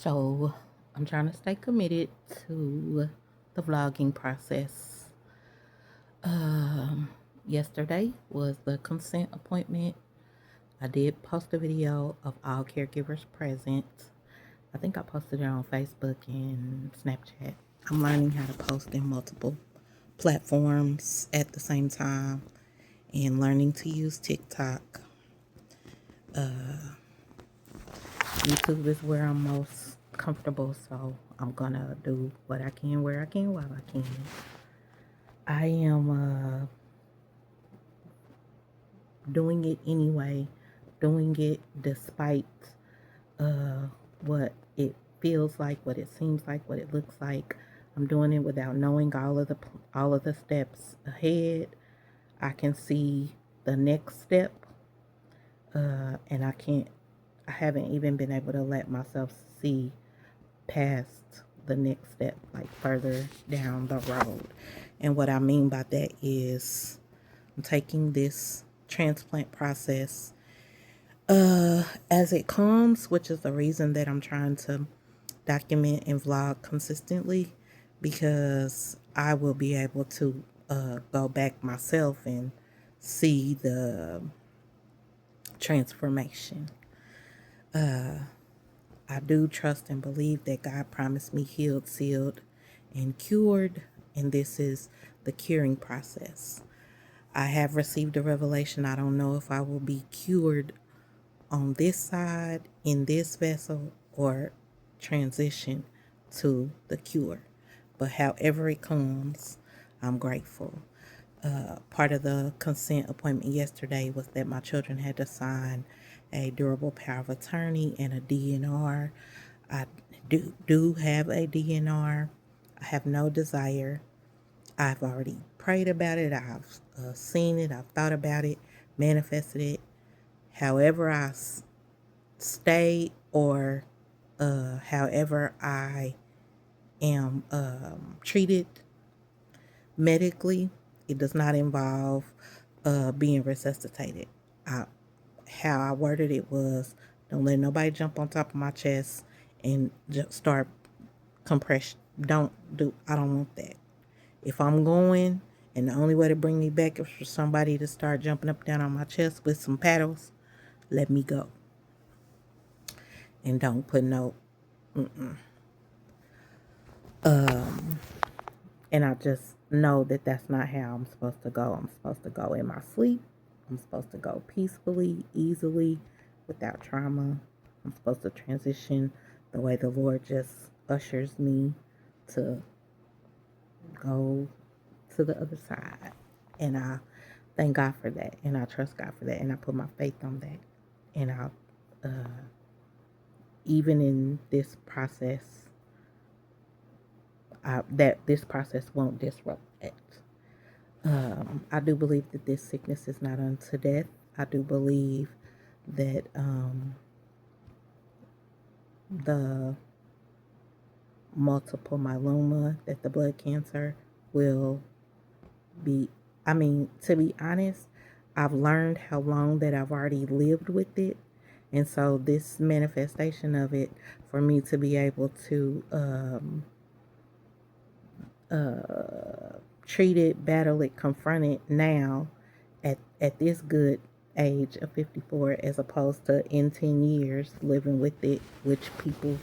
So I'm trying to stay committed to the vlogging process. Um, Yesterday was the consent appointment. I did post a video of all caregivers present. I think I posted it on Facebook and Snapchat. I'm learning how to post in multiple platforms at the same time and learning to use TikTok. YouTube is where I'm most comfortable, so I'm gonna do what I can where I can while I can. I am doing it anyway, doing it despite uh, what it feels like, what it seems like, what it looks like. I'm doing it without knowing all of the steps ahead. I can see the next step, and I haven't even been able to let myself see past the next step, like further down the road. And what I mean by that is I'm taking this transplant process as it comes, which is the reason that I'm trying to document and vlog consistently, because I will be able to go back myself and see the transformation. I do trust and believe that God promised me healed, sealed, and cured, and this is the curing process. I have received a revelation. I don't know if I will be cured on this side, in this vessel, or transition to the cure. But however it comes, I'm grateful. Part of the consent appointment yesterday was that my children had to sign a durable power of attorney and a DNR. I do have a DNR. I have no desire. I've already prayed about it. I've seen it. I've thought about it, manifested it. However, stay or however I am treated medically, it does not involve being resuscitated. I, how I worded it was, don't let nobody jump on top of my chest and just start compression. I don't want that. If I'm going and the only way to bring me back is for somebody to start jumping up and down on my chest with some paddles, let me go. And don't put no, and I just know that that's not how I'm supposed to go. I'm supposed to go in my sleep. I'm supposed to go peacefully, easily, without trauma. I'm supposed to transition the way the Lord just ushers me to go to the other side. And I thank God for that. And I trust God for that. And I put my faith on that. And even in this process, that this process won't disrupt it. I do believe that this sickness is not unto death. I do believe that the multiple myeloma, that the blood cancer will be, to be honest, I've learned how long that I've already lived with it. And so this manifestation of it, for me to be able to treat it, battle it, confront it now at this good age of 54, as opposed to in 10 years living with it, which people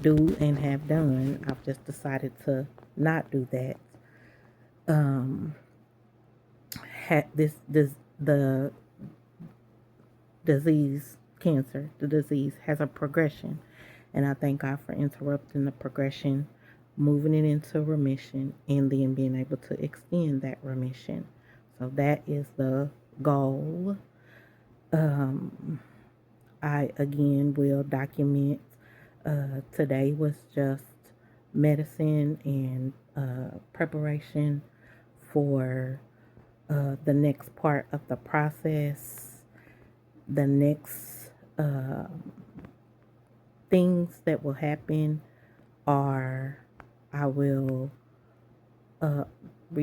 do and have done. I've just decided to not do that. The disease, cancer, the disease has a progression, and I thank God for interrupting the progression, moving it into remission, and then being able to extend that remission. So that is the goal. I again will document. Today was just medicine and preparation for the next part of the process, the next things that will happen are I will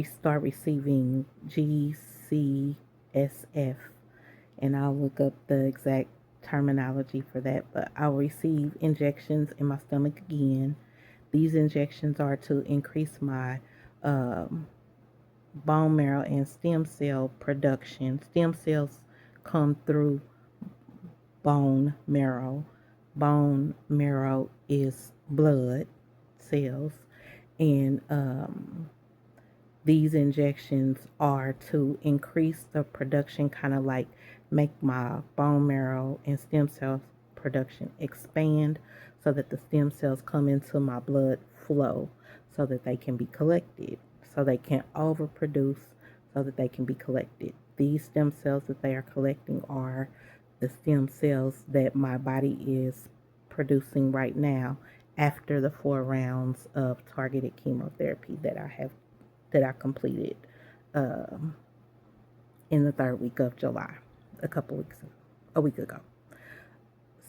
start receiving GCSF, and I'll look up the exact terminology for that, but I'll receive injections in my stomach again. These injections are to increase my um, bone marrow and stem cell production. Stem cells come through bone marrow. Bone marrow is blood cells, and these injections are to increase the production, kind of like make my bone marrow and stem cells production expand so that the stem cells come into my blood flow so that they can be collected, so they can overproduce, so that they can be collected. These stem cells that they are collecting are the stem cells that my body is producing right now after the 4 rounds of targeted chemotherapy that I completed um, in the 3rd week of July, a week ago.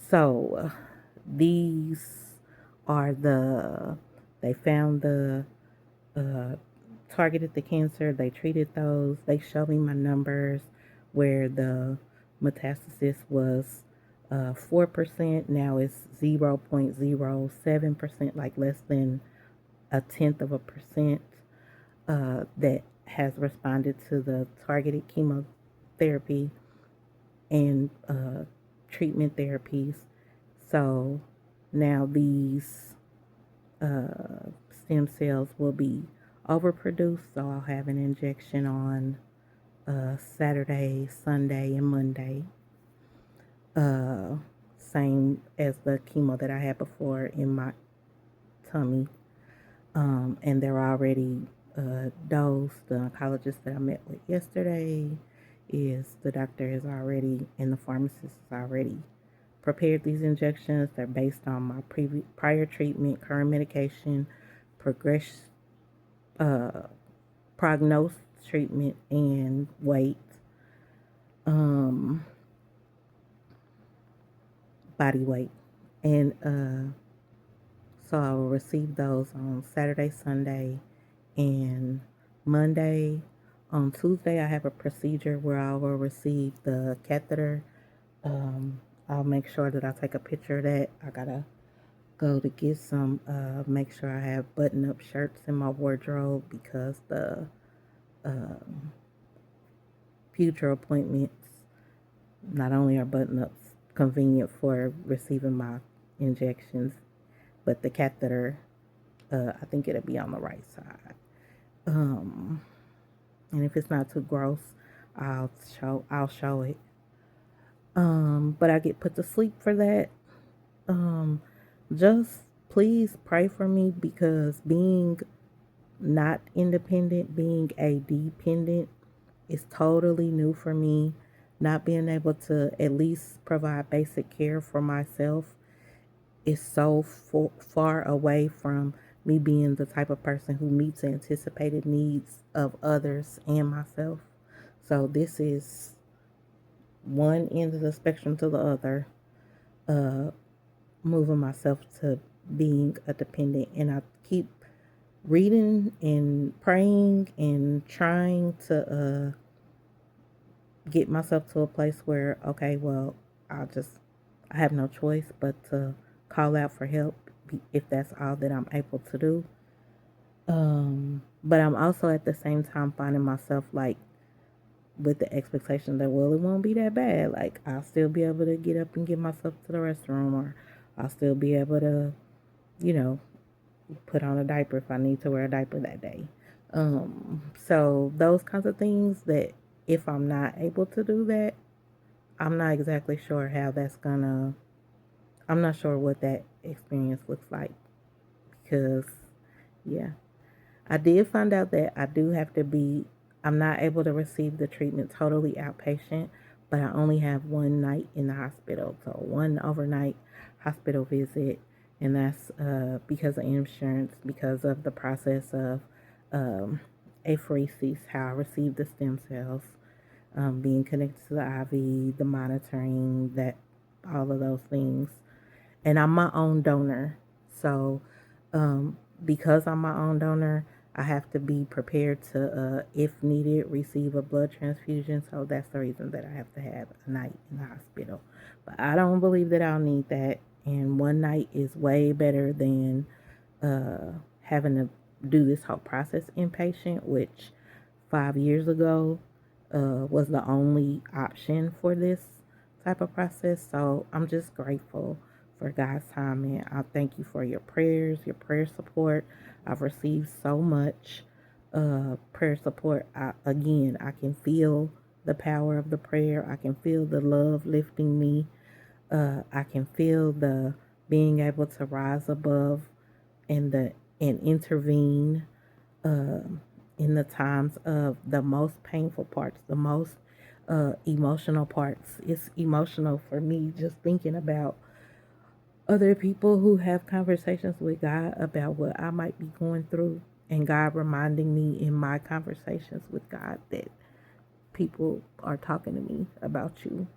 So these are they found uh, targeted the cancer, they treated those, they showed me my numbers where the metastasis was 4%, now it's 0.07%, like less than a tenth of a percent that has responded to the targeted chemotherapy and treatment therapies. So now these stem cells will be overproduced. So I'll have an injection on Saturday, Sunday, and Monday. Same as the chemo that I had before in my tummy. And they're already dosed. The oncologist that I met with yesterday the doctor is already, and the pharmacist is already prepared these injections. They're based on my prior treatment, current medication, uh, prognosis treatment, and weight, body weight. And so I will receive those on Saturday, Sunday, and Monday. On Tuesday, I have a procedure where I will receive the catheter. I'll make sure that I take a picture of that. I gotta go to get some, make sure I have button-up shirts in my wardrobe because the future appointments not only are button-ups convenient for receiving my injections, but the catheter, I think it'll be on the right side. And if it's not too gross, I'll show it. But I get put to sleep for that. Just please pray for me because being not independent, being a dependent is totally new for me. Not being able to at least provide basic care for myself is so far away from me being the type of person who meets anticipated needs of others and myself. So this is one end of the spectrum to the other, moving myself to being a dependent. And I keep reading and praying and trying to get myself to a place where, okay, well, I have no choice but to call out for help if that's all that I'm able to do. But I'm also at the same time finding myself like with the expectation that, well, it won't be that bad. Like, I'll still be able to get up and get myself to the restroom, or I'll still be able to, you know, put on a diaper if I need to wear a diaper that day. So those kinds of things that if I'm not able to do that, I'm not exactly sure how I'm not sure what that experience looks like because, yeah. I did find out that I'm not able to receive the treatment totally outpatient, but I only have one night in the hospital. So one overnight hospital visit, and that's because of insurance, because of the process of apheresis, how I received the stem cells, being connected to the IV, the monitoring, that all of those things. And I'm my own donor. So because I'm my own donor, I have to be prepared to, if needed, receive a blood transfusion. So that's the reason that I have to have a night in the hospital. But I don't believe that I'll need that. And one night is way better than having to do this whole process inpatient, which 5 years ago was the only option for this type of process. So I'm just grateful for God's timing. I thank you for your prayers, your prayer support. I've received so much prayer support. Again, I can feel the power of the prayer. I can feel the love lifting me. I can feel the being able to rise above and intervene in the times of the most painful parts, the most emotional parts. It's emotional for me just thinking about other people who have conversations with God about what I might be going through, and God reminding me in my conversations with God that people are talking to me about you.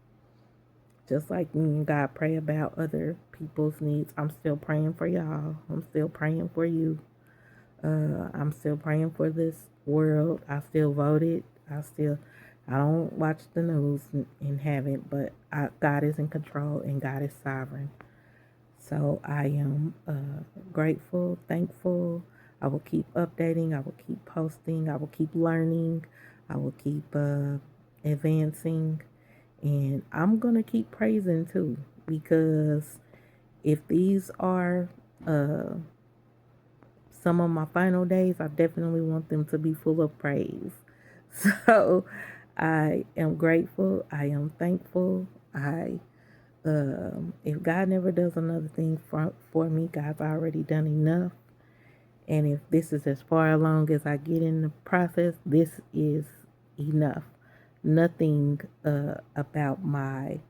Just like me and God pray about other people's needs, I'm still praying for y'all. I'm still praying for you. I'm still praying for this world. I still voted. I don't watch the news and haven't, but God is in control and God is sovereign. So I am grateful, thankful. I will keep updating. I will keep posting. I will keep learning. I will keep advancing. And I'm going to keep praising too, because if these are some of my final days, I definitely want them to be full of praise. So I am grateful. I am thankful. If God never does another thing for me, God's already done enough. And if this is as far along as I get in the process, this is enough. Nothing about my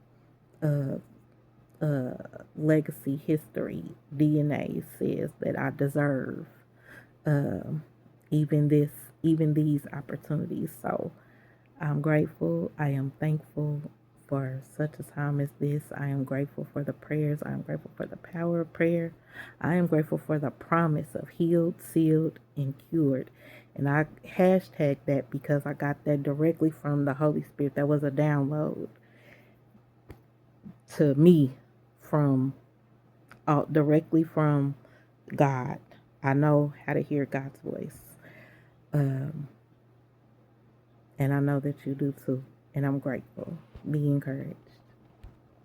uh, legacy history DNA says that I deserve um, even this, even these opportunities. So I'm grateful. I am thankful for such a time as this. I am grateful for the prayers. I am grateful for the power of prayer. I am grateful for the promise of healed, sealed, and cured. And I hashtag that because I got that directly from the Holy Spirit. That was a download to me from directly from God. I know how to hear God's voice. Um, and I know that you do too. And I'm grateful. Be encouraged.